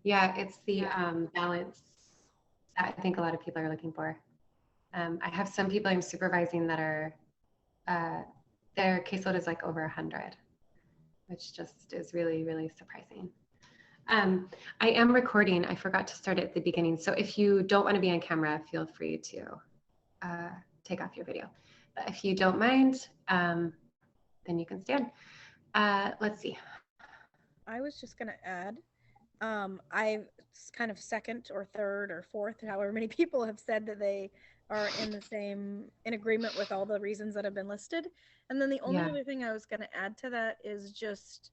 Yeah, it's the balance that I think a lot of people are looking for. I have some people I'm supervising that are, their caseload is like over 100, which just is really, really surprising. I am recording. I forgot to start at the beginning. So if you don't want to be on camera, feel free to take off your video. But if you don't mind, then you can stand. Let's see. I was just going to add, I kind of second or third or fourth, however many people have said that they are in agreement with all the reasons that have been listed. And then the only Yeah. other thing I was going to add to that is just,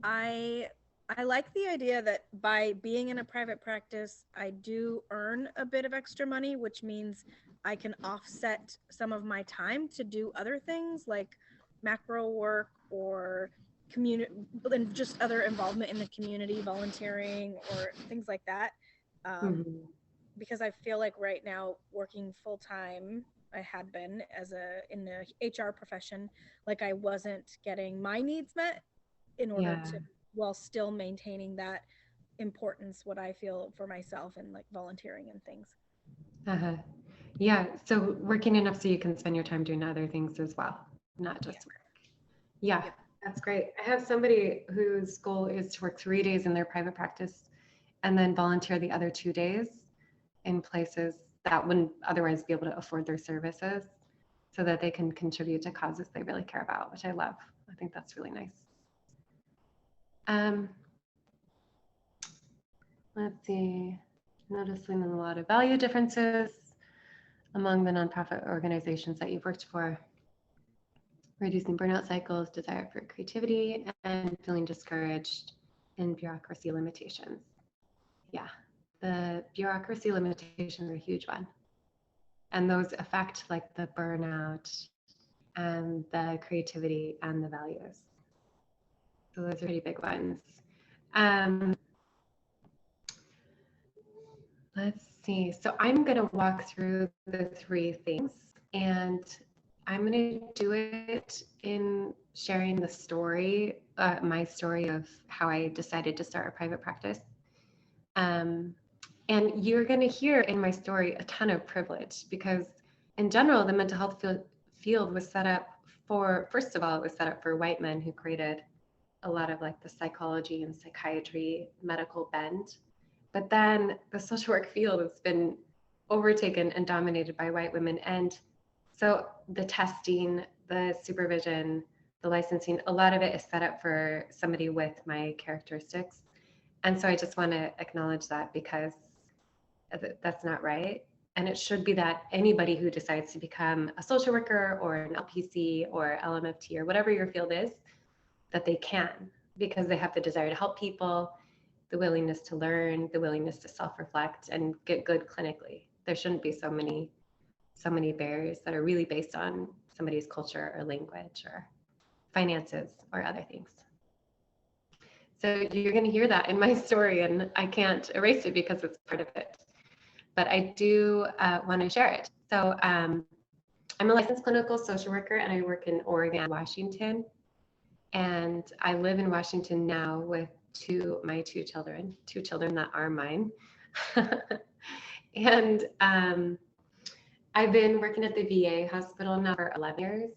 I I like the idea that by being in a private practice, I do earn a bit of extra money, which means I can offset some of my time to do other things like macro work or community and just other involvement in the community, volunteering or things like that. Um, Mhm. because I feel like right now working full time, I had been as a in the HR profession, like I wasn't getting my needs met in order Yeah. to while still maintaining that importance what I feel for myself and like volunteering and things. Uh-huh. Yeah. So working enough so you can spend your time doing other things as well, not Yeah. just work. Yeah, Yep. that's great. I have somebody whose goal is to work 3 days in their private practice and then volunteer the other 2 days in places that wouldn't otherwise be able to afford their services so that they can contribute to causes they really care about, which I love. I think that's really nice. Um, let's see. Noticing a lot of value differences among the nonprofit organizations that you've worked for, reducing burnout cycles, desire for creativity, and feeling discouraged in bureaucracy limitations. Yeah, the bureaucracy limitations are a huge one. And those affect like the burnout and the creativity and the values. So those are pretty big ones. Um, let's see. So I'm going to walk through the three things, and I'm going to do it in sharing the story, my story of how I decided to start a private practice. Um, and you're going to hear in my story a ton of privilege because, in general, the mental health field was set up for, first of all, it was set up for white men who created a lot of like the psychology and psychiatry medical bend. But then the social work field has been overtaken and dominated by white women. And so the testing, the supervision, the licensing, a lot of it is set up for somebody with my characteristics. And so I just want to acknowledge that because that's not right. And it should be that anybody who decides to become a social worker or an LPC or LMFT or whatever your field is, that they can because they have the desire to help people, the willingness to learn, the willingness to self-reflect and get good clinically. There shouldn't be so many barriers that are really based on somebody's culture or language or finances or other things. So you're going to hear that in my story, and I can't erase it because it's part of it. But I do want to share it. So I'm a licensed clinical social worker, and I work in Oregon, Washington. And I live in Washington now with my two children that are mine. And I've been working at the VA hospital now for 11 years.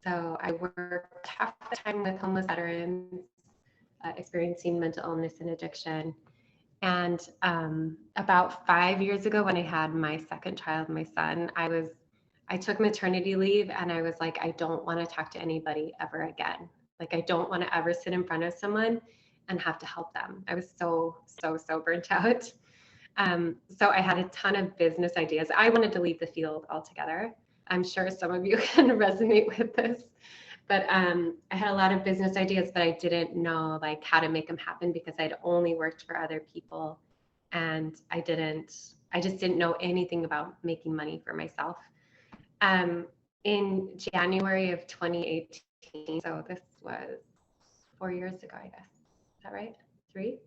So I worked half the time with homeless veterans experiencing mental illness and addiction. And about 5 years ago, when I had my second child, my son, I took maternity leave and I was like, I don't want to talk to anybody ever again. Like, I don't want to ever sit in front of someone and have to help them. I was so burnt out. So I had a ton of business ideas. I wanted to leave the field altogether. I'm sure some of you can resonate with this, but I had a lot of business ideas, but I didn't know like how to make them happen because I'd only worked for other people, and I just didn't know anything about making money for myself. In January of 2018, so this was 4 years ago, I guess. Is that right? 3?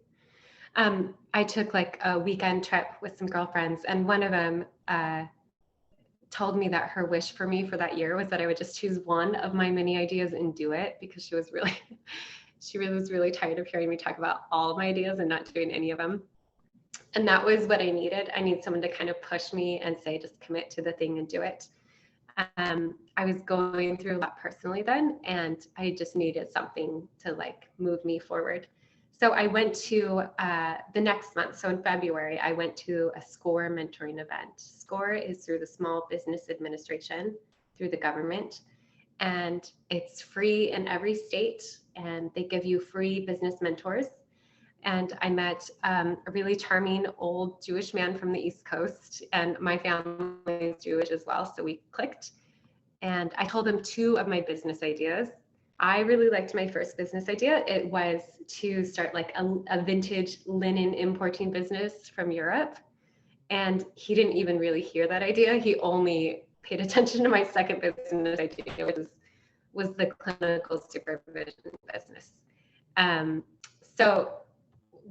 I took like a weekend trip with some girlfriends, and one of them told me that her wish for me for that year was that I would just choose one of my many ideas and do it because she was really, She was really tired of hearing me talk about all of my ideas and not doing any of them. And that was what I needed. I need someone to kind of push me and say, just commit to the thing and do it. I was going through a lot personally then, and I just needed something to like move me forward. So I went to the next month. So in February, I went to a SCORE mentoring event. SCORE is through the Small Business Administration, through the government, and it's free in every state, and they give you free business mentors. And I met a really charming old Jewish man from the East Coast, and my family is Jewish as well, so we clicked. And I told him 2 of my business ideas. I really liked my first business idea. It was to start like a vintage linen importing business from Europe. And he didn't even really hear that idea. He only paid attention to my second business idea, which was the clinical supervision business. So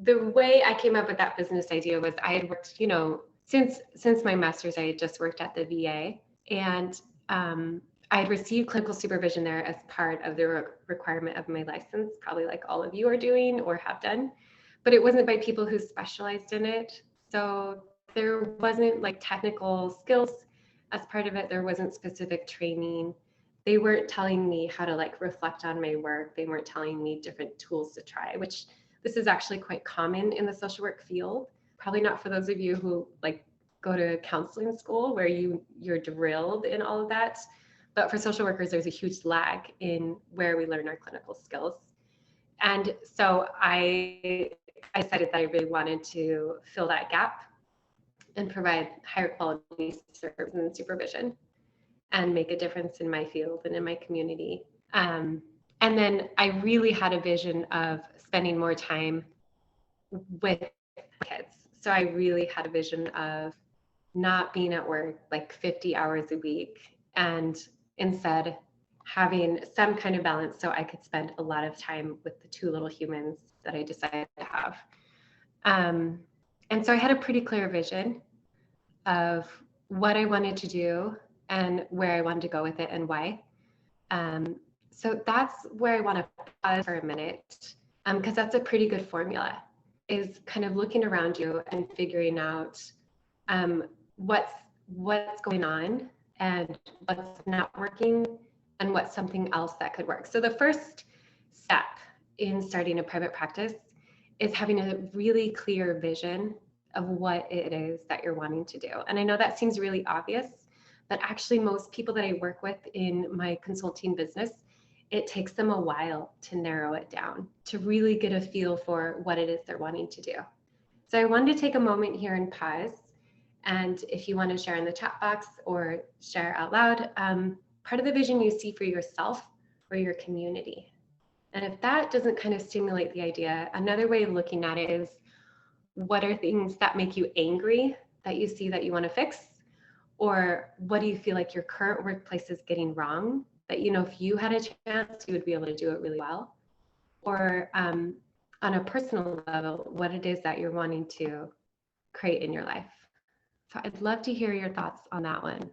the way I came up with that business idea was I had worked, you know, since my master's, I had just worked at the VA, and I had received clinical supervision there as part of the requirement of my license, probably like all of you are doing or have done, but it wasn't by people who specialized in it. So there wasn't like technical skills as part of it. There wasn't specific training. They weren't telling me how to like reflect on my work. They weren't telling me different tools to try, which this is actually quite common in the social work field. Probably not for those of you who like go to counseling school where you're drilled in all of that. But for social workers, there's a huge lag in where we learn our clinical skills. And so I decided that I really wanted to fill that gap and provide higher quality service and supervision and make a difference in my field and in my community. And then I really had a vision of spending more time with kids. So I really had a vision of not being at work like 50 hours a week, and instead having some kind of balance so I could spend a lot of time with the 2 little humans that I decided to have. And so I had a pretty clear vision of what I wanted to do and where I wanted to go with it and why. So that's where I want to pause for a minute, because that's a pretty good formula, is kind of looking around you and figuring out what's going on and what's not working and what's something else that could work. So the first step in starting a private practice is having a really clear vision of what it is that you're wanting to do. And I know that seems really obvious, but actually most people that I work with in my consulting business, it takes them a while to narrow it down, to really get a feel for what it is they're wanting to do. So I wanted to take a moment here and pause. And if you want to share in the chat box or share out loud, part of the vision you see for yourself or your community. And if that doesn't kind of stimulate the idea, another way of looking at it is, what are things that make you angry that you see that you want to fix? Or what do you feel like your current workplace is getting wrong that, you know, if you had a chance, you would be able to do it really well? Or on a personal level, what it is that you're wanting to create in your life. So I'd love to hear your thoughts on that one.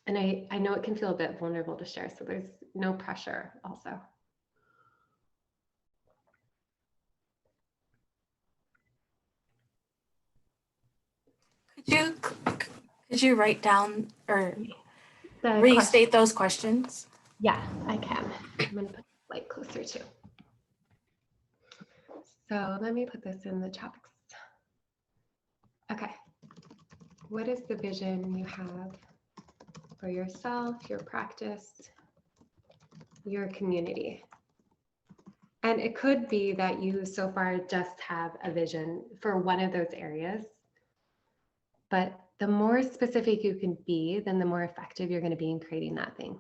And I know it can feel a bit vulnerable to share, so there's no pressure also. Could you write down or restate those questions? Yeah, I can. I'm going to put the light closer too. So let me put this in the chat box. Okay. What is the vision you have for yourself, your practice, your community? And it could be that you so far just have a vision for one of those areas, but the more specific you can be, then the more effective you're going to be in creating that thing.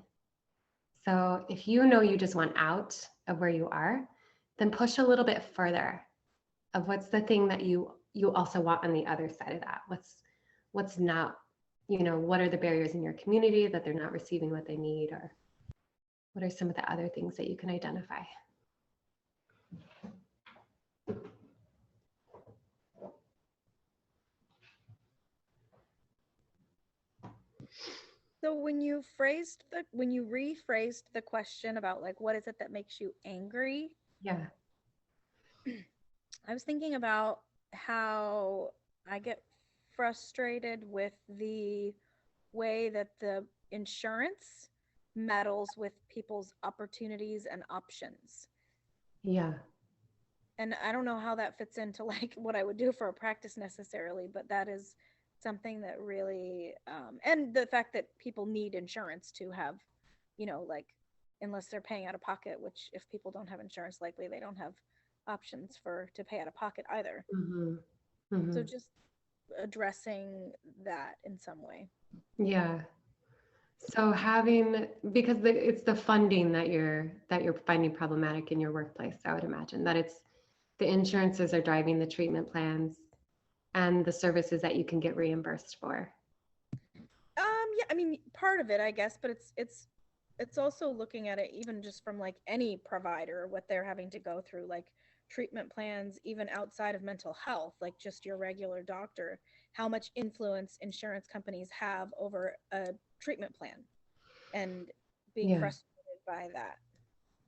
So if you know you just want out of where you are, then push a little bit further of what's the thing that you also want on the other side of that. What's not, you know, what are the barriers in your community that they're not receiving what they need, or what are some of the other things that you can identify? So when you rephrased the question about like what is it that makes you angry, Yeah. I was thinking about how I get frustrated with the way that the insurance meddles with people's opportunities and options. Yeah. And I don't know how that fits into like what I would do for a practice necessarily, but that is something that really and the fact that people need insurance to have, like unless they're paying out of pocket, which if people don't have insurance, likely they don't have options for to pay out of pocket either. Mm-hmm. Mm-hmm. So just addressing that in some way. Yeah. So because it's the funding that you're finding problematic in your workplace, I would imagine that it's the insurances are driving the treatment plans and the services that you can get reimbursed for. Yeah, I mean part of it, I guess, but it's also looking at it even just from like any provider, what they're having to go through, like treatment plans, even outside of mental health, like just your regular doctor, how much influence insurance companies have over a treatment plan and being Yeah. frustrated by that.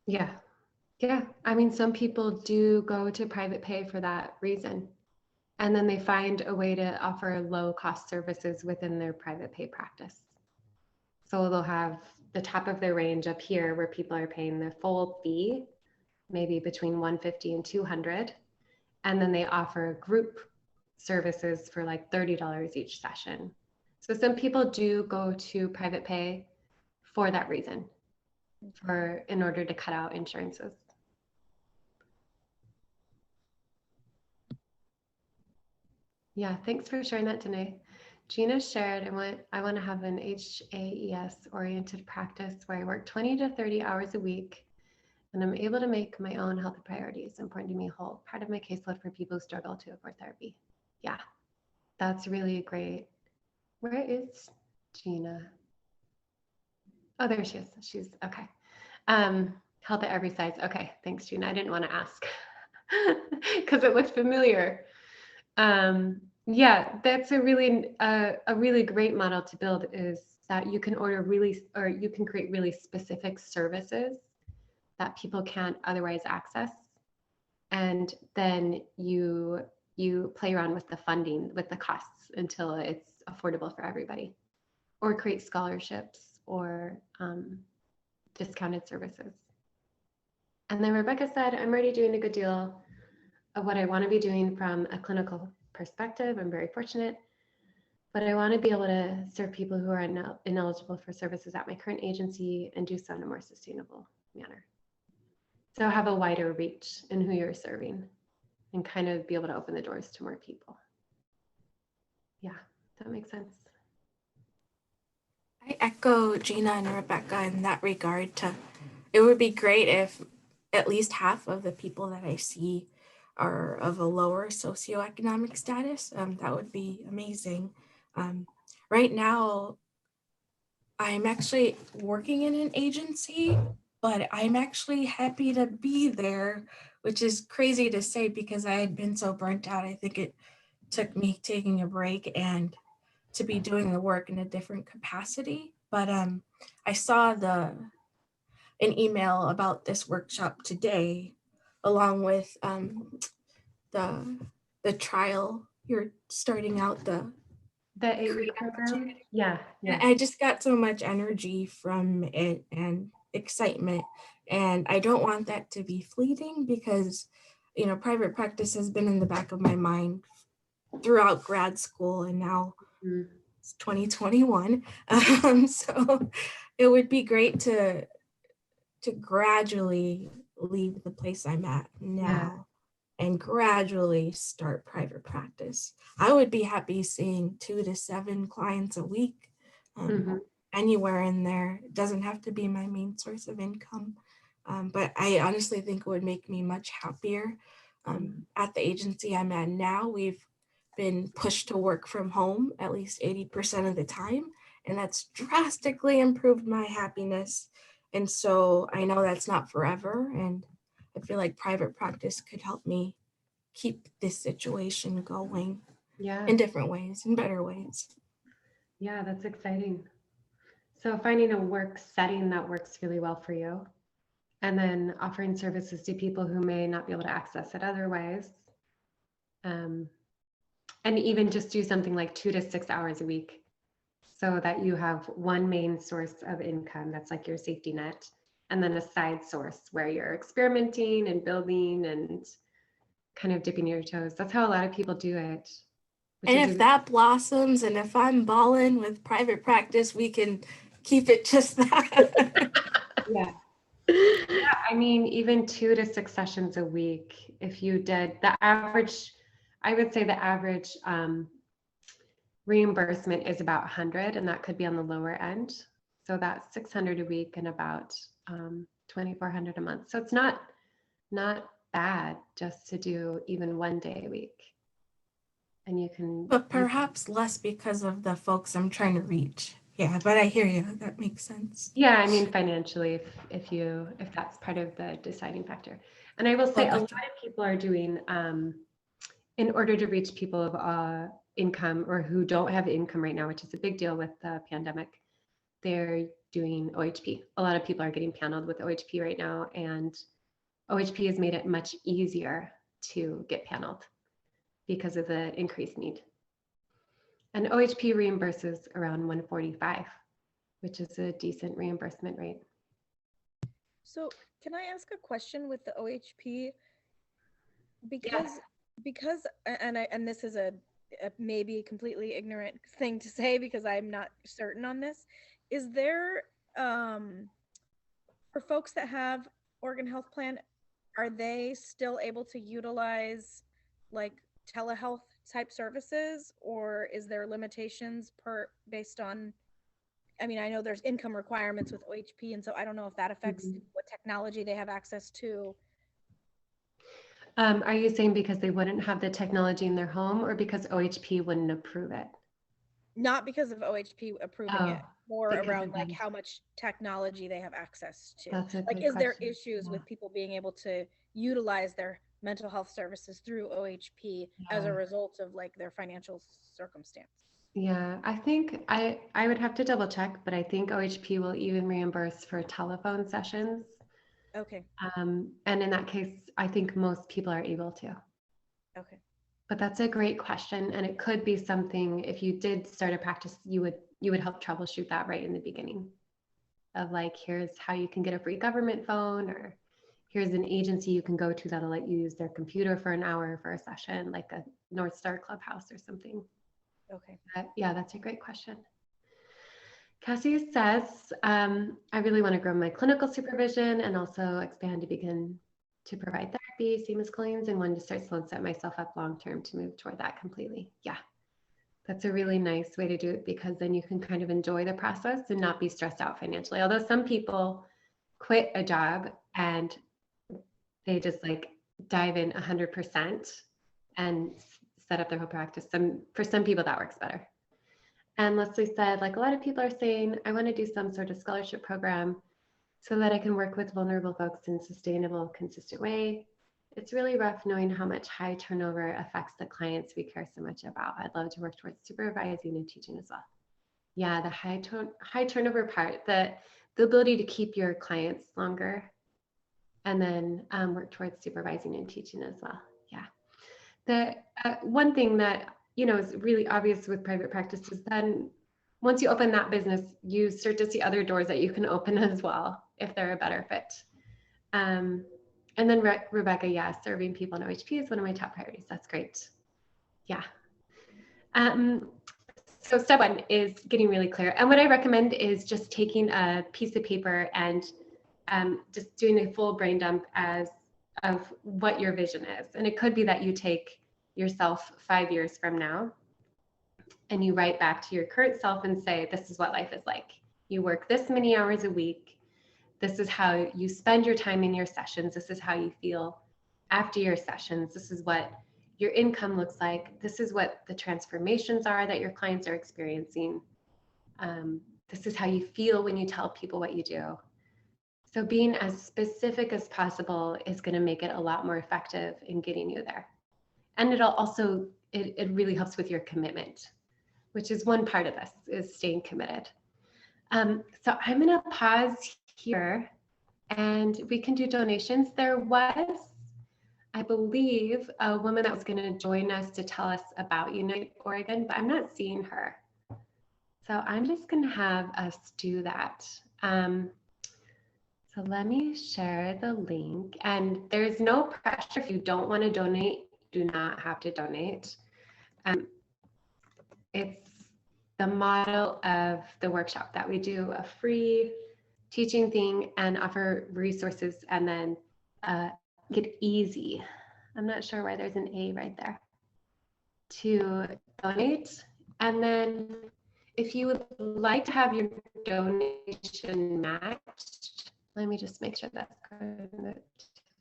Yeah. Yeah. I mean, some people do go to private pay for that reason. And then they find a way to offer low cost services within their private pay practice. So they'll have the top of their range up here where people are paying their full fee, maybe between 150 and 200. And then they offer group services for like $30 each session. So some people do go to private pay for that reason, in order to cut out insurances. Yeah, thanks for sharing that today. Gina shared, I want to have an HAES oriented practice where I work 20 to 30 hours a week and I'm able to make my own health priorities important to me whole. Part of my caseload for people who struggle to afford therapy. Yeah, that's really great. Where is Gina? Oh, there she is. She's okay. Health at every size. Okay, thanks, Gina. I didn't want to ask because it looked familiar. Yeah, that's a really great model to build, is that you can you can create really specific services that people can't otherwise access. And then you play around with the funding, with the costs until it's affordable for everybody, or create scholarships or discounted services. And then Rebecca said, I'm already doing a good deal of what I want to be doing from a clinical perspective. I'm very fortunate, but I want to be able to serve people who are ineligible for services at my current agency and do so in a more sustainable manner. So have a wider reach in who you're serving and kind of be able to open the doors to more people. Yeah, that makes sense. I echo Gina and Rebecca in that regard. It would be great if at least half of the people that I see are of a lower socioeconomic status. That would be amazing. Right now, I'm actually working in an agency, but I'm actually happy to be there, which is crazy to say because I had been so burnt out. I think it took me taking a break and to be doing the work in a different capacity. But I saw an email about this workshop today, along with the trial. You're starting out the 8-week program. Yeah. I just got so much energy from it and excitement, and I don't want that to be fleeting because, private practice has been in the back of my mind throughout grad school, and now it's 2021. So it would be great to gradually leave the place I'm at now and gradually start private practice. I would be happy seeing 2 to 7 clients a week, anywhere in there. It doesn't have to be my main source of income, but I honestly think it would make me much happier. At the agency I'm at now, we've been pushed to work from home at least 80% of the time, and that's drastically improved my happiness. And so I know that's not forever, and I feel like private practice could help me keep this situation going in different ways, in better ways. Yeah, that's exciting. So finding a work setting that works really well for you, and then offering services to people who may not be able to access it otherwise. And even just do something like 2 to 6 hours a week so that you have one main source of income that's like your safety net, and then a side source where you're experimenting and building and kind of dipping your toes. That's how a lot of people do it. And if that blossoms and if I'm balling with private practice, we can keep it just that. Yeah. Yeah, I mean, even 2 to 6 sessions a week, if you did the average, I would say the average reimbursement is about 100, and that could be on the lower end. So that's 600 a week and about 2,400 a month. So it's not bad just to do even 1 day a week. And you can, but perhaps less because of the folks I'm trying to reach. Yeah, but I hear you. That makes sense. yeah, I mean, financially, if that's part of the deciding factor. And I will say a lot of people are doing, in order to reach people of income or who don't have income right now, which is a big deal with the pandemic, they're doing OHP. A lot of people are getting paneled with OHP right now, and OHP has made it much easier to get paneled because of the increased need. And OHP reimburses around 145, which is a decent reimbursement rate. So can I ask a question with the OHP? Because and this is a maybe completely ignorant thing to say because I'm not certain on this. Is there for folks that have Oregon Health Plan, are they still able to utilize like telehealth type services, or is there limitations based on, I mean, I know there's income requirements with OHP, and so I don't know if that affects what technology they have access to. Are you saying because they wouldn't have the technology in their home, or because OHP wouldn't approve it? Not because of OHP approving it, more around like how much technology they have access to. Like, is there issues with people being able to utilize their mental health services through OHP as a result of like their financial circumstance? Yeah, I think I would have to double check, but I think OHP will even reimburse for telephone sessions. Okay. And in that case, I think most people are able to. Okay. But that's a great question, and it could be something, if you did start a practice, you would help troubleshoot that right in the beginning of like, here's how you can get a free government phone, or here's an agency you can go to that'll let you use their computer for an hour for a session, like a North Star Clubhouse or something. Okay. Yeah, that's a great question. Cassie says, I really want to grow my clinical supervision and also expand to begin to provide therapy, same as Colleen's, and wanted to start slow and set myself up long-term to move toward that completely. Yeah, that's a really nice way to do it, because then you can kind of enjoy the process and not be stressed out financially. Although some people quit a job and they just like dive in 100% and set up their whole practice. For some people that works better. And Leslie said, like a lot of people are saying, I want to do some sort of scholarship program so that I can work with vulnerable folks in a sustainable, consistent way. It's really rough knowing how much high turnover affects the clients we care so much about. I'd love to work towards supervising and teaching as well. Yeah, the high turnover part, the ability to keep your clients longer, and then work towards supervising and teaching as well. Yeah. The one thing that is really obvious with private practice is then once you open that business, you start to see other doors that you can open as well if they're a better fit. And then Rebecca, yeah, serving people in OHP is one of my top priorities. That's great. Yeah. So step one is getting really clear. And what I recommend is just taking a piece of paper and just doing a full brain dump of what your vision is. And it could be that you take yourself 5 years from now and you write back to your current self and say, this is what life is like. You work this many hours a week. This is how you spend your time in your sessions. This is how you feel after your sessions. This is what your income looks like. This is what the transformations are that your clients are experiencing. This is how you feel when you tell people what you do. So being as specific as possible is going to make it a lot more effective in getting you there. And it'll also, it really helps with your commitment, which is one part of this, is staying committed. So I'm going to pause here and we can do donations. There was, I believe, a woman that was going to join us to tell us about Unite Oregon, but I'm not seeing her. So I'm just going to have us do that. So let me share the link. And there's no pressure. If you don't want to donate, do not have to donate. It's the model of the workshop that we do a free teaching thing and offer resources and then make it easy. I'm not sure why there's an A right there to donate. And then if you would like to have your donation matched, let me just make sure that's going to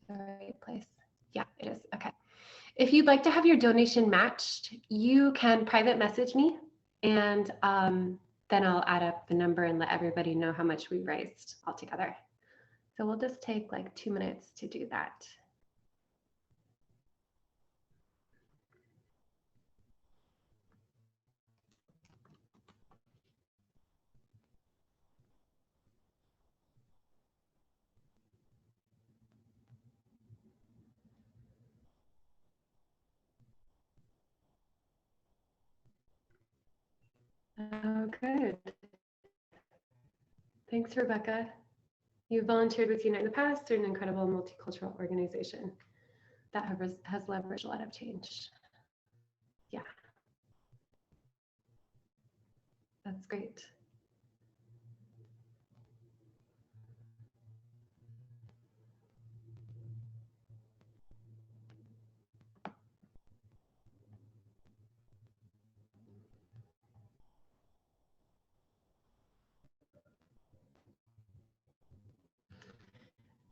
the right place. Yeah, it is. Okay. If you'd like to have your donation matched, you can private message me and then I'll add up the number and let everybody know how much we raised altogether. So we'll just take like 2 minutes to do that. Oh, good. Thanks, Rebecca. You volunteered with Unite in the past. They're an incredible multicultural organization that has leveraged a lot of change. Yeah, that's great.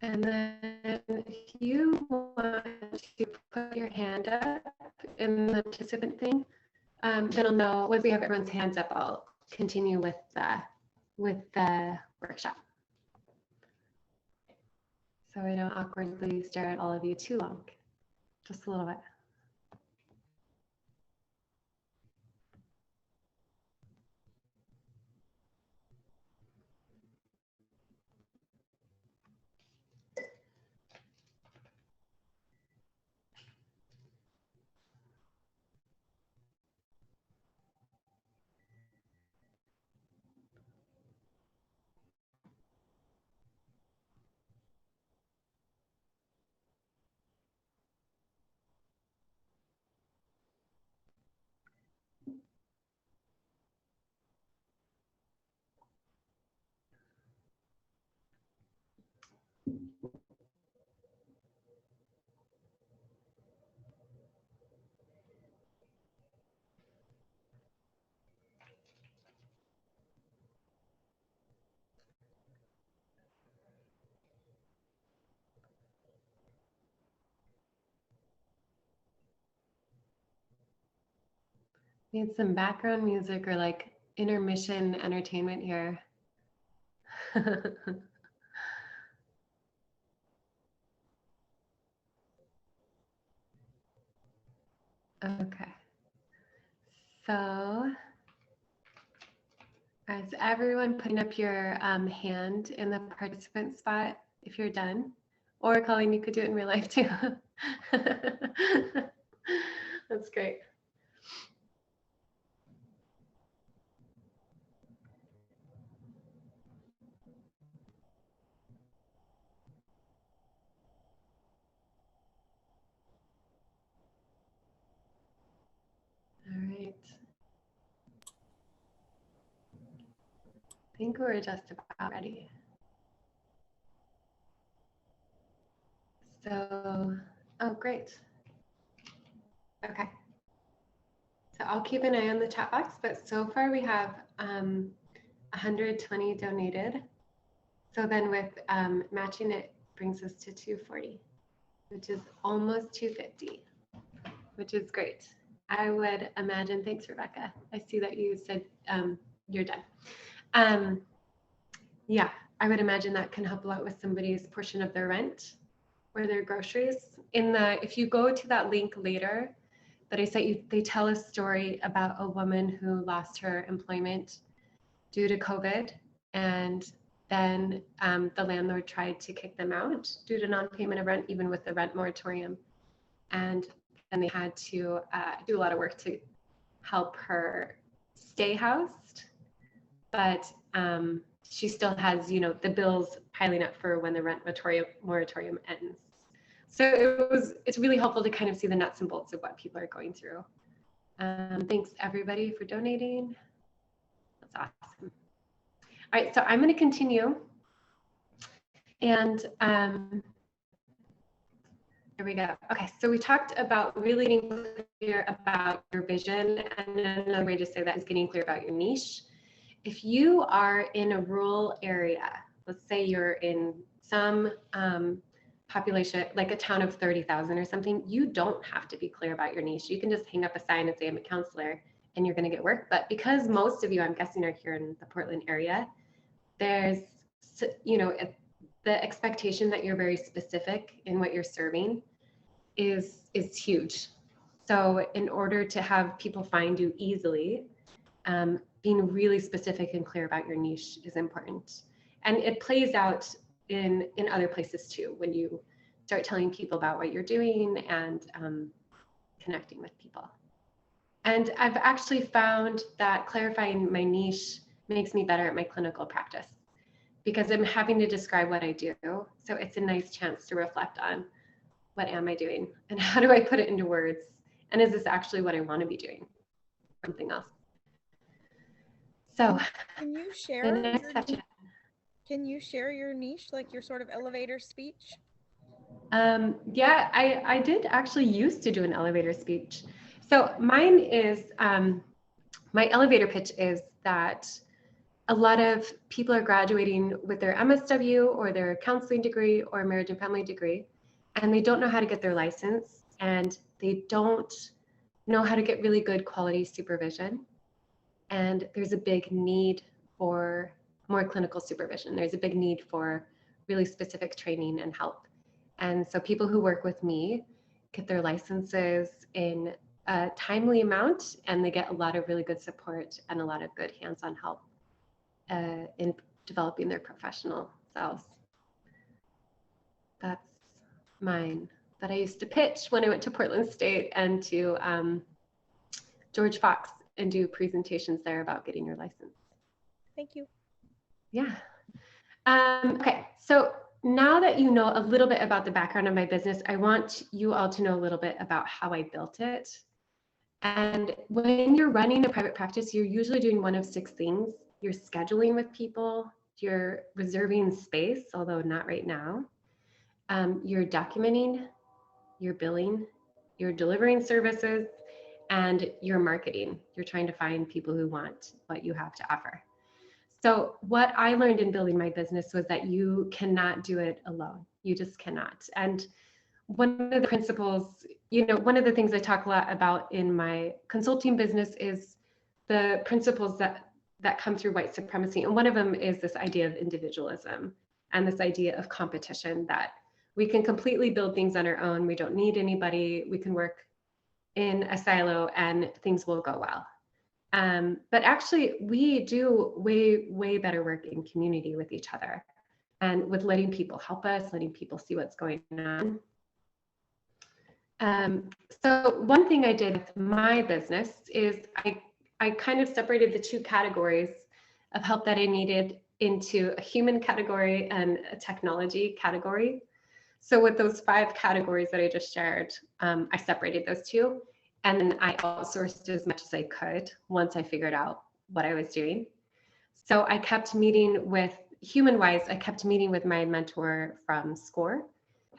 And then if you want to put your hand up in the participant thing, then I'll know once we have everyone's hands up, I'll continue with the workshop. So I don't awkwardly stare at all of you too long, just a little bit. Need some background music or like intermission entertainment here. Okay. So is everyone putting up your hand in the participant spot if you're done? Or Colleen, you could do it in real life too. That's great. All right. I think we're just about ready. So, oh, great. Okay. So I'll keep an eye on the chat box, but so far we have 120 donated. So then with matching it brings us to 240, which is almost 250, which is great. I would imagine, thanks Rebecca. I see that you said you're done. Yeah, I would imagine that can help a lot with somebody's portion of their rent or their groceries. If you go to that link later that I sent you, they tell a story about a woman who lost her employment due to COVID. And then the landlord tried to kick them out due to non-payment of rent, even with the rent moratorium. And then they had to do a lot of work to help her stay housed. But she still has, the bills piling up for when the rent moratorium ends. So it's really helpful to kind of see the nuts and bolts of what people are going through. Thanks everybody for donating. That's awesome. All right, so I'm going to continue. And here we go. Okay, so we talked about really getting clear about your vision, and another way to say that is getting clear about your niche. If you are in a rural area, let's say you're in some population, like a town of 30,000 or something, you don't have to be clear about your niche. You can just hang up a sign and say, I'm a counselor, and you're going to get work. But because most of you, I'm guessing, are here in the Portland area, there's, the expectation that you're very specific in what you're serving is huge. So in order to have people find you easily, being really specific and clear about your niche is important. And it plays out in other places too, when you start telling people about what you're doing and connecting with people. And I've actually found that clarifying my niche makes me better at my clinical practice, because I'm having to describe what I do. So it's a nice chance to reflect on, what am I doing? And how do I put it into words? And is this actually what I want to be doing? Something else. So can you share your niche, like your sort of elevator speech? Yeah, I did actually used to do an elevator speech. So mine is, my elevator pitch is that a lot of people are graduating with their MSW or their counseling degree or marriage and family degree, and they don't know how to get their license, and they don't know how to get really good quality supervision. And there's a big need for more clinical supervision. There's a big need for really specific training and help. And so people who work with me get their licenses in a timely amount, and they get a lot of really good support and a lot of good hands-on help in developing their professional selves. That's mine, that I used to pitch when I went to Portland State and to George Fox and do presentations there about getting your license. Thank you. Yeah. Okay, so now that you know a little bit about the background of my business, I want you all to know a little bit about how I built it. And when you're running a private practice, you're usually doing one of 6 things. You're scheduling with people, you're reserving space, although not right now. You're documenting, you're billing, you're delivering services, and you're marketing. You're trying to find people who want what you have to offer. So what I learned in building my business was that you cannot do it alone. You just cannot. And one of the principles, one of the things I talk a lot about in my consulting business is the principles that come through white supremacy. And one of them is this idea of individualism and this idea of competition, that we can completely build things on our own. We don't need anybody. We can work in a silo and things will go well. But actually, we do way better work in community with each other and with letting people help us, letting people see what's going on. So one thing I did with my business is I kind of separated the 2 categories of help that I needed into a human category and a technology category. So with those 5 categories that I just shared, I separated those 2. And then I outsourced as much as I could once I figured out what I was doing. So I kept meeting with, human-wise, I kept meeting with my mentor from SCORE.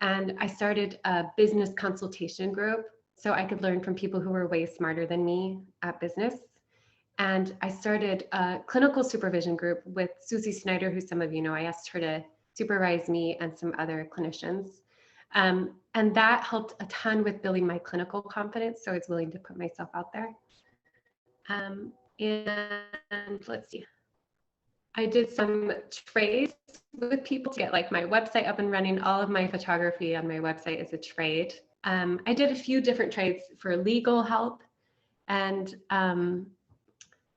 And I started a business consultation group so I could learn from people who were way smarter than me at business. And I started a clinical supervision group with Susie Snyder, who some of you know. I asked her to supervise me and some other clinicians. And that helped a ton with building my clinical confidence. So I was willing to put myself out there. And let's see. I did some trades with people to get like my website up and running. All of my photography on my website is a trade. I did a few different trades for legal help. And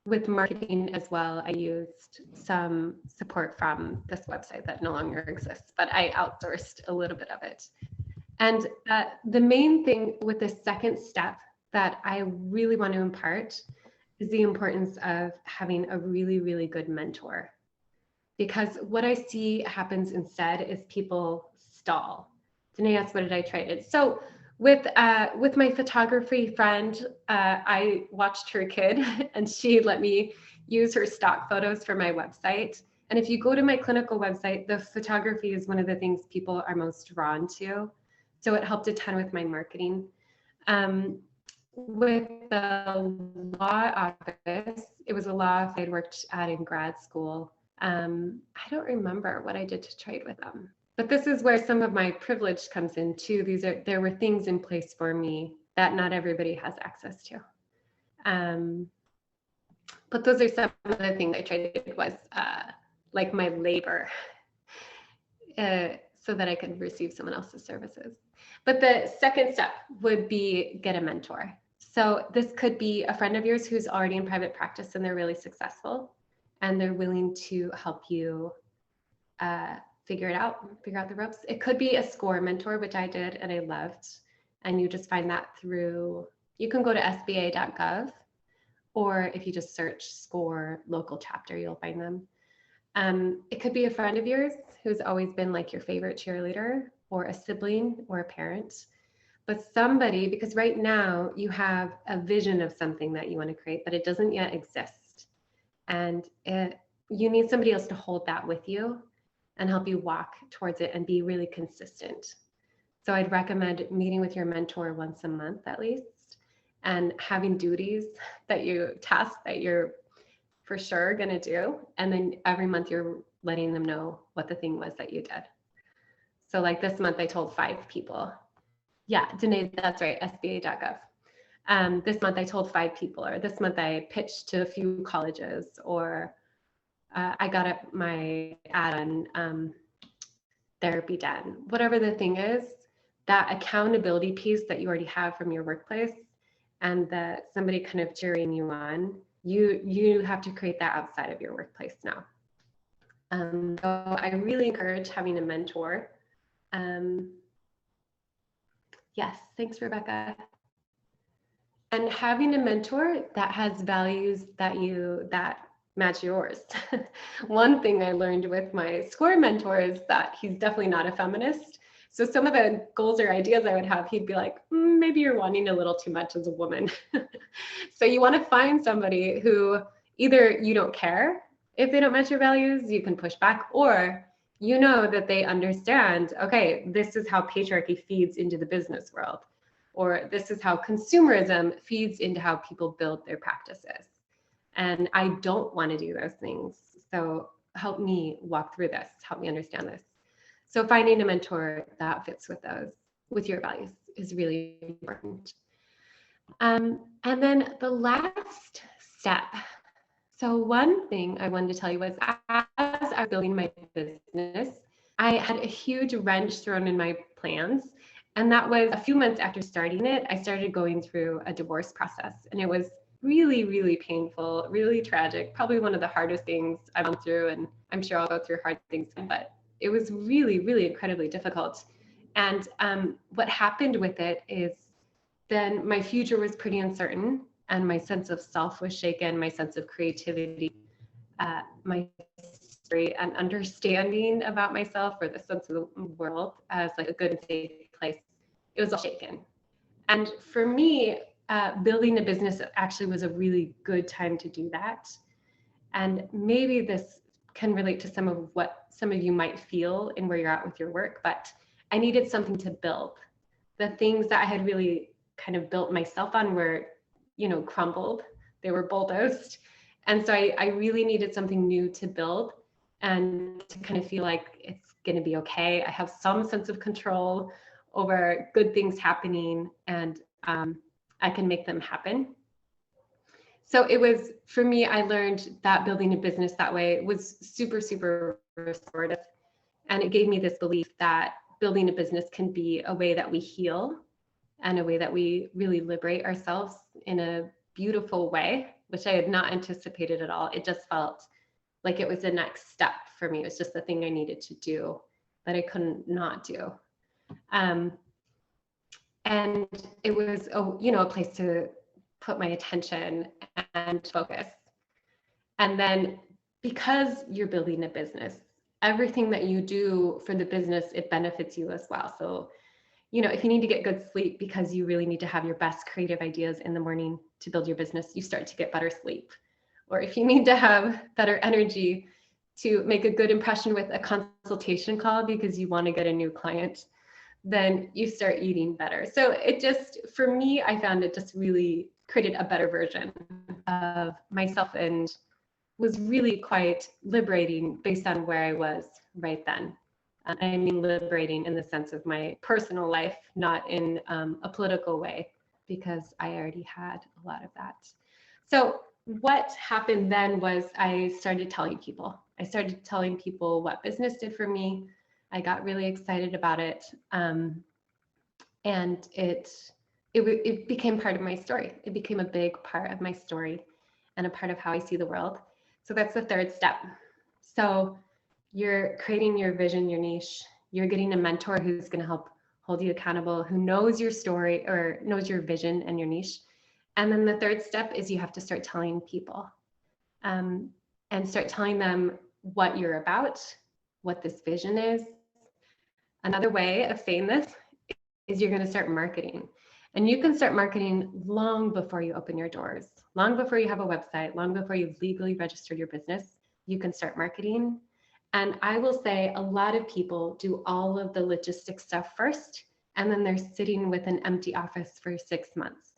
with marketing as well, I used some support from this website that no longer exists, but I outsourced a little bit of it. And the main thing with the second step that I really want to impart is the importance of having a really, really good mentor. Because what I see happens instead is people stall. Danae asked, what did I try? So with my photography friend, I watched her kid and she let me use her stock photos for my website. And if you go to my clinical website, the photography is one of the things people are most drawn to. So it helped a ton with my marketing. With the law office, it was a law office I'd worked at in grad school. I don't remember what I did to trade with them. But this is where some of my privilege comes in too. There were things in place for me that not everybody has access to. But those are some of the things I traded was like my labor so that I could receive someone else's services. But the second step would be get a mentor. So this could be a friend of yours who's already in private practice and they're really successful and they're willing to help you figure out the ropes. It could be a SCORE mentor, which I did and I loved. And you just find that through, you can go to sba.gov, or if you just search SCORE local chapter, you'll find them. It could be a friend of yours who's always been like your favorite cheerleader, or a sibling or a parent, but somebody, because right now you have a vision of something that you want to create, but it doesn't yet exist. And you need somebody else to hold that with you and help you walk towards it and be really consistent. So I'd recommend meeting with your mentor once a month at least, and having tasks that you're for sure going to do. And then every month you're letting them know what the thing was that you did. So like this month I told 5 people. Yeah, Danae, that's right, sba.gov. This month I told 5 people, or this month I pitched to a few colleges, or I got up my ad on therapy done. Whatever the thing is, that accountability piece that you already have from your workplace and that somebody kind of cheering you on, you have to create that outside of your workplace now. So I really encourage having a mentor. Yes, thanks, Rebecca. And having a mentor that has values that match yours. One thing I learned with my SCORE mentor is that he's definitely not a feminist. So some of the goals or ideas I would have, he'd be like, maybe you're wanting a little too much as a woman. So you want to find somebody who either you don't care if they don't match your values, you can push back, or you know that they understand, okay, this is how patriarchy feeds into the business world, or this is how consumerism feeds into how people build their practices. And I don't want to do those things. So help me walk through this, help me understand this. So finding a mentor that fits with your values is really important. And then the last step. So one thing I wanted to tell you was, as I was building my business, I had a huge wrench thrown in my plans. And that was a few months after starting it, I started going through a divorce process. And it was really, really painful, really tragic, probably one of the hardest things I've gone through. And I'm sure I'll go through hard things, but it was really, really incredibly difficult. And what happened with it is then my future was pretty uncertain and my sense of self was shaken, my sense of creativity, my history and understanding about myself, or the sense of the world as like a good and safe place, it was all shaken. And for me, building a business actually was a really good time to do that. And maybe this can relate to some of what some of you might feel in where you're at with your work, but I needed something to build. The things that I had really kind of built myself on were, crumbled, they were bulldozed. And so I really needed something new to build and to kind of feel like it's going to be okay. I have some sense of control over good things happening, and I can make them happen. So it was, for me, I learned that building a business that way was super, super restorative. And it gave me this belief that building a business can be a way that we heal and a way that we really liberate ourselves in a beautiful way. which I had not anticipated at all. It just felt like it was the next step for me. It was just the thing I needed to do that I couldn't not do. And it was a place to put my attention and focus. And then because you're building a business, everything that you do for the business, it benefits you as well. So, if you need to get good sleep because you really need to have your best creative ideas in the morning to build your business, you start to get better sleep. Or if you need to have better energy to make a good impression with a consultation call because you want to get a new client, then you start eating better. So it just, for me, I found it just really created a better version of myself and was really quite liberating based on where I was right then. I mean, liberating in the sense of my personal life, not in a political way, because I already had a lot of that. So what happened then was I started telling people. I started telling people what business did for me. I got really excited about it. And it became part of my story. It became a big part of my story and a part of how I see the world. So that's the third step. So you're creating your vision, your niche. You're getting a mentor who's going to help hold you accountable, who knows your story or knows your vision and your niche. And then the third step is you have to start telling people and start telling them what you're about, what this vision is. Another way of saying this is you're going to start marketing. And you can start marketing long before you open your doors, long before you have a website, long before you've legally registered your business. You can start marketing. And I will say a lot of people do all of the logistic stuff first, and then they're sitting with an empty office for 6 months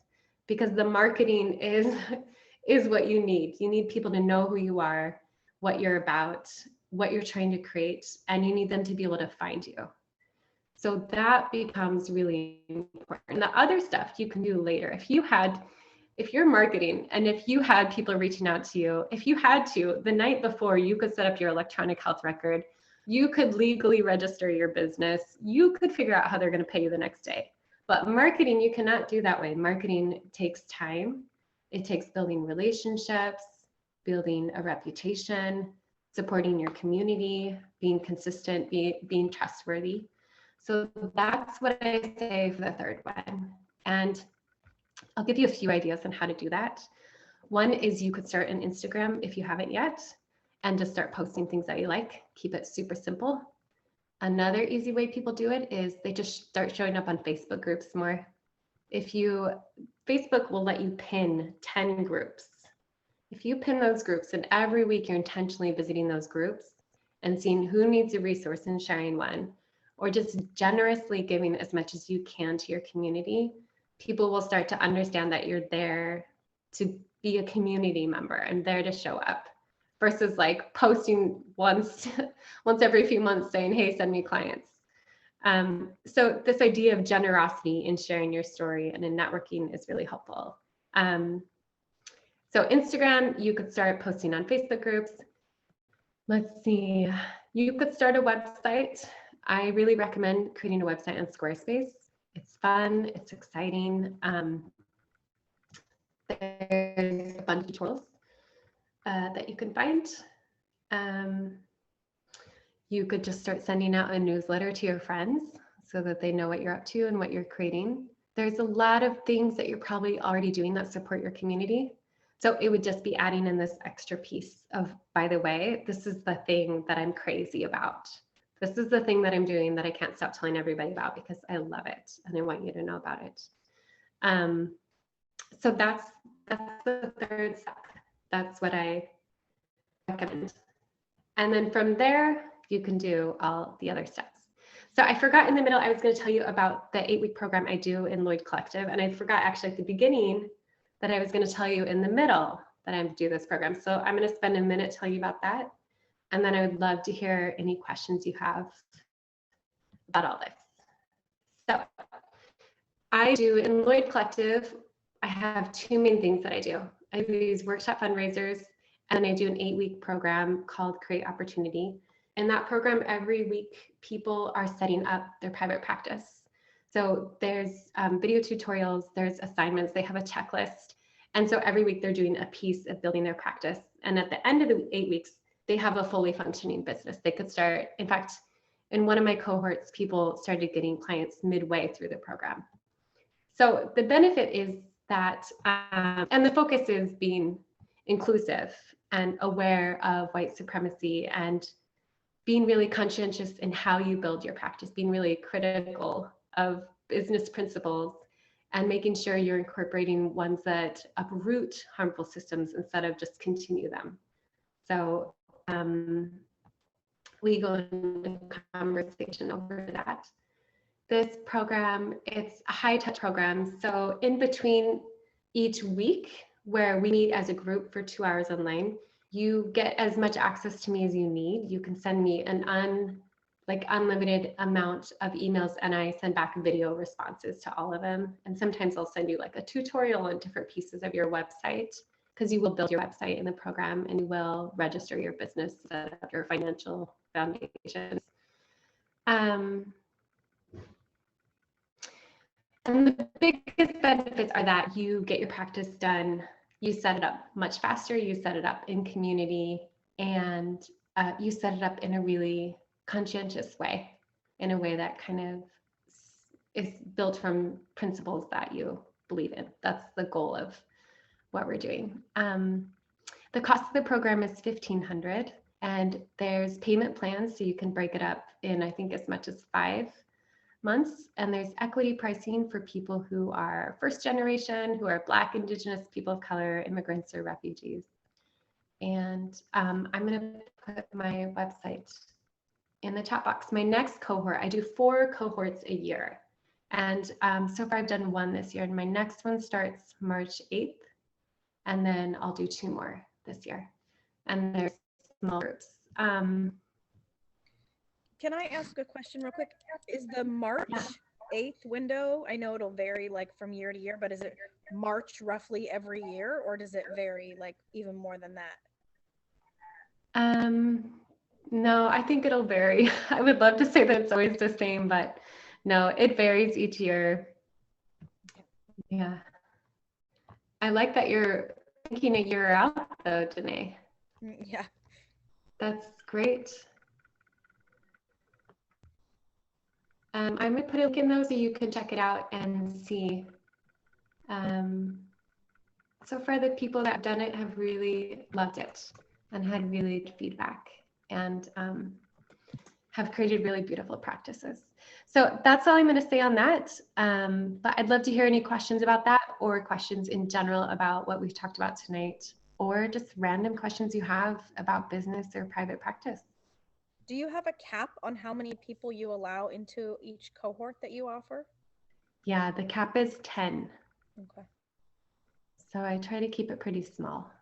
because the marketing is what you need. You need people to know who you are, what you're about, what you're trying to create, and you need them to be able to find you. So that becomes really important. The other stuff you can do later. If you're marketing and if you had people reaching out to you, if you had to, the night before, you could set up your electronic health record, you could legally register your business, you could figure out how they're going to pay you the next day. But marketing, you cannot do that way. Marketing takes time. It takes building relationships, building a reputation, supporting your community, being consistent, being trustworthy. So that's what I say for the third one. And I'll give you a few ideas on how to do that. One is you could start an Instagram if you haven't yet, and just start posting things that you like. Keep it super simple. Another easy way people do it is they just start showing up on Facebook groups more. Facebook will let you pin 10 groups. If you pin those groups and every week you're intentionally visiting those groups and seeing who needs a resource and sharing one, or just generously giving as much as you can to your community, people will start to understand that you're there to be a community member and there to show up versus like posting once every few months saying, hey, send me clients. So this idea of generosity in sharing your story and in networking is really helpful. So Instagram, you could start posting on Facebook groups. Let's see, you could start a website. I really recommend creating a website on Squarespace. It's fun, it's exciting. There's a bunch of tools that you can find. You could just start sending out a newsletter to your friends so that they know what you're up to and what you're creating. There's a lot of things that you're probably already doing that support your community. So it would just be adding in this extra piece of, by the way, this is the thing that I'm crazy about. This is the thing that I'm doing that I can't stop telling everybody about because I love it and I want you to know about it. So that's the third step. That's what I recommend. And then from there, you can do all the other steps. So I forgot in the middle, I was going to tell you about the 8-week program I do in Lloyd Collective. And I forgot actually at the beginning that I was going to tell you in the middle that I do this program. So I'm going to spend a minute telling you about that. And then I would love to hear any questions you have about all this. So I do in Lloyd Collective, I have 2 main things that I do. I do these workshop fundraisers, and I do an 8-week program called Create Opportunity. In that program, every week, people are setting up their private practice. So there's video tutorials, there's assignments, they have a checklist, And so every week they're doing a piece of building their practice. And at the end of the 8 weeks, they have a fully functioning business. They could start, in fact, in one of my cohorts, people started getting clients midway through the program. So the benefit is that, and the focus is being inclusive and aware of white supremacy and being really conscientious in how you build your practice, being really critical of business principles and making sure you're incorporating ones that uproot harmful systems instead of just continue them. So we go into conversation over that. This program, it's a high touch program. So in between each week where we meet as a group for 2 hours online, you get as much access to me as you need. You can send me an unlimited amount of emails, and I send back video responses to all of them. And sometimes I'll send you like a tutorial on different pieces of your website, because you will build your website in the program and you will register your business, set up your financial foundations. And the biggest benefits are that you get your practice done, you set it up much faster, you set it up in community, and you set it up in a really conscientious way, in a way that kind of is built from principles that you believe in. That's the goal of what we're doing. The cost of the program is $1,500, and there's payment plans, so you can break it up in, I think, as much as 5 months. And there's equity pricing for people who are first generation, who are Black, Indigenous, people of color, immigrants, or refugees. And I'm going to put my website in the chat box. My next cohort, I do 4 cohorts a year. And so far I've done 1 this year, and my next one starts March 8th. And then I'll do 2 more this year. And there's small groups. Can I ask a question real quick? Is the March 8th window, I know it'll vary like from year to year, but is it March roughly every year, or does it vary like even more than that? No, I think it'll vary. I would love to say that it's always the same, but no, it varies each year. Yeah. I like that you're thinking a year out though, Danae. Yeah. That's great. I'm going to put a link in though so you can check it out and see. So far, the people that have done it have really loved it and had really good feedback, and have created really beautiful practices. So that's all I'm going to say on that. But I'd love to hear any questions about that, or questions in general about what we've talked about tonight, or just random questions you have about business or private practice. Do you have a cap on how many people you allow into each cohort that you offer? Yeah, the cap is 10. Okay. So I try to keep it pretty small.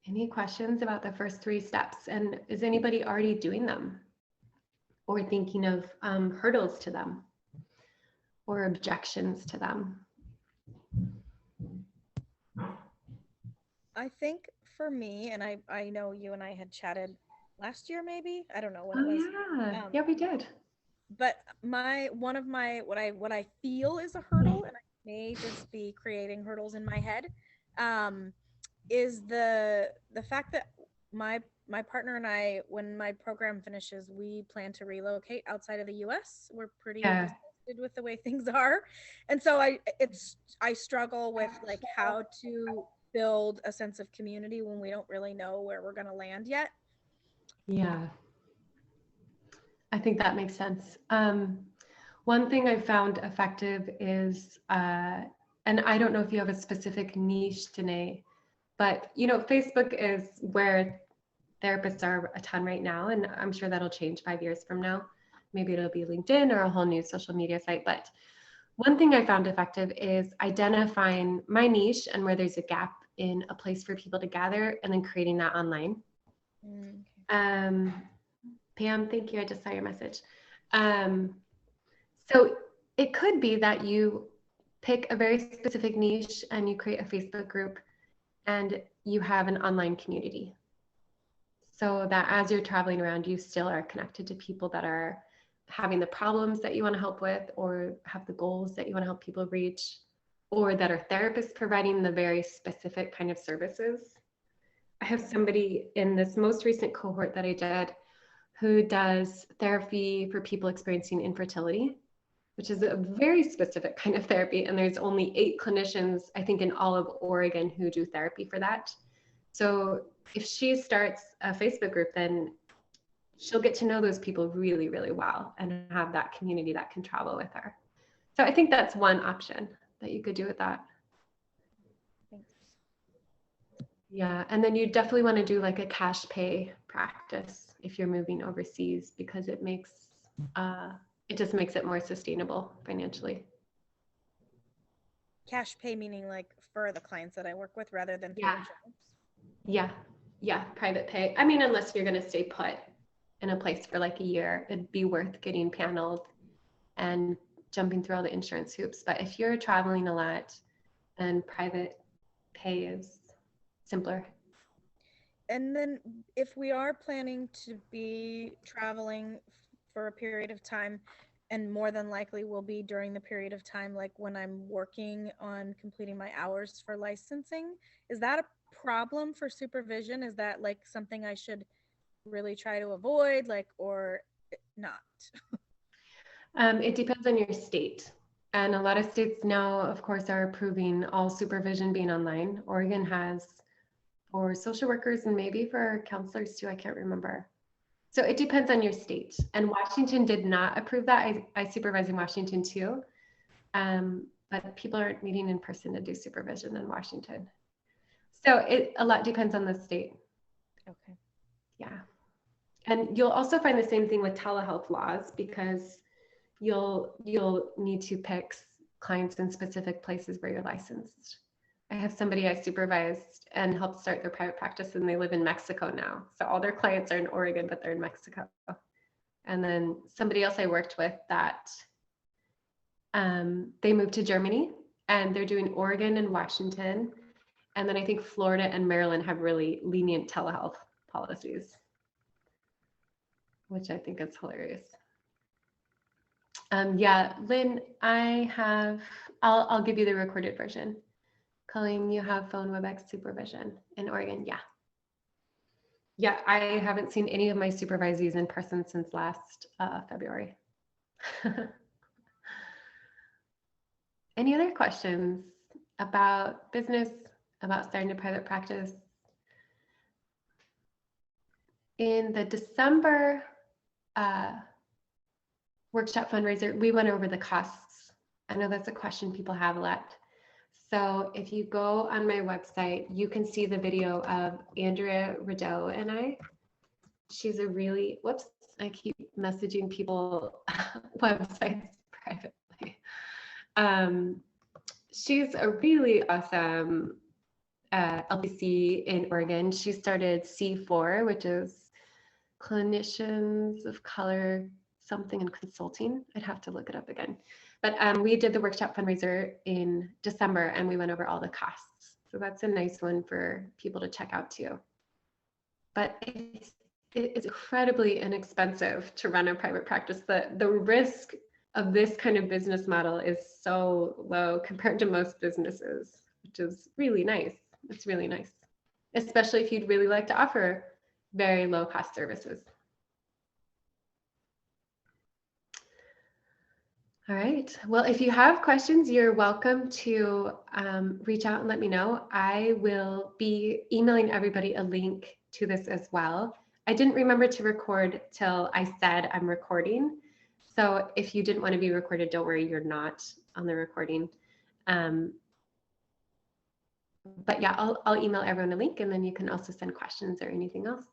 Any questions about the first 3 steps? And is anybody already doing them, or thinking of hurdles to them, or objections to them? I think for me, and I know you and I had chatted last year, maybe, I don't know when it was. Yeah, yeah, we did. But one of my what I feel is a hurdle, and I may just be creating hurdles in my head, is the fact that my partner and I, when my program finishes, we plan to relocate outside of the US. We're pretty disgusted with the way things are. And so I struggle with like how to build a sense of community when we don't really know where we're going to land yet. Yeah, I think that makes sense. One thing I found effective is, and I don't know if you have a specific niche, Danae, but you know, Facebook is where therapists are a ton right now, and I'm sure that'll change 5 years from now. Maybe it'll be LinkedIn or a whole new social media site. But one thing I found effective is identifying my niche and where there's a gap in a place for people to gather, and then creating that online. Pam, thank you. I just saw your message. So it could be that you pick a very specific niche and you create a Facebook group and you have an online community. so that as you're traveling around, you still are connected to people that are having the problems that you want to help with, or have the goals that you want to help people reach, or that are therapists providing the very specific kind of services. I have somebody in this most recent cohort that I did who does therapy for people experiencing infertility, which is a very specific kind of therapy. And there's only 8 clinicians, I think, in all of Oregon who do therapy for that. So if she starts a Facebook group, then she'll get to know those people really, really well and have that community that can travel with her. So I think that's one option that you could do with that. Thanks. Yeah, and then you definitely want to do like a cash pay practice if you're moving overseas, because it just makes it more sustainable financially. Cash pay meaning like for the clients that I work with rather than through insurance? Yeah, private pay. I mean, unless you're going to stay put in a place for like a year, it'd be worth getting paneled and jumping through all the insurance hoops. But if you're traveling a lot, then private pay is simpler. And then if we are planning to be traveling for a period of time, and more than likely will be during the period of time like when I'm working on completing my hours for licensing, is that a problem for supervision? Is that like something I should really try to avoid, like, or not? It depends on your state. And a lot of states now, of course, are approving all supervision being online. Oregon has for social workers and maybe for counselors too, I can't remember. So it depends on your state. And Washington did not approve that. I supervise in Washington too. But people aren't meeting in person to do supervision in Washington. So a lot depends on the state. Okay. Yeah. And you'll also find the same thing with telehealth laws, because you'll need to pick clients in specific places where you're licensed. I have somebody I supervised and helped start their private practice, and they live in Mexico now. So all their clients are in Oregon, but they're in Mexico. And then somebody else I worked with that they moved to Germany, and they're doing Oregon and Washington. And then I think Florida and Maryland have really lenient telehealth policies, which I think is hilarious. Yeah, Lynn, I'll give you the recorded version. Colleen, you have phone WebEx supervision in Oregon. Yeah, I haven't seen any of my supervisees in person since last February. Any other questions about business, about starting a private practice? In the December workshop fundraiser, we went over the costs. I know that's a question people have a lot. So if you go on my website, you can see the video of Andrea Radeau and I. She's a really, whoops, I keep messaging people websites privately. She's a really awesome LPC in Oregon. She started C4, which is Clinicians of Color something and Consulting. I'd have to look it up again. But we did the workshop fundraiser in December, and we went over all the costs. So that's a nice one for people to check out too. But it's incredibly inexpensive to run a private practice. The risk of this kind of business model is so low compared to most businesses, which is really nice. It's really nice, especially if you'd really like to offer very low cost services. All right. Well, if you have questions, you're welcome to reach out and let me know. I will be emailing everybody a link to this as well. I didn't remember to record till I said I'm recording. So if you didn't want to be recorded, don't worry, you're not on the recording. But yeah, I'll email everyone a link, and then you can also send questions or anything else.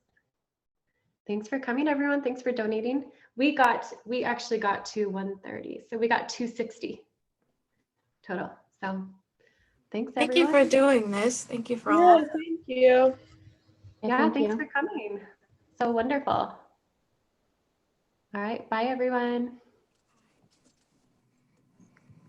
Thanks for coming, everyone. Thanks for donating. We actually got to 130, so we got 260 total. So thanks, everyone. Thank you for doing this. Thank you for all. Yeah, thank you. Yeah, thanks for coming. So wonderful. All right, bye, everyone.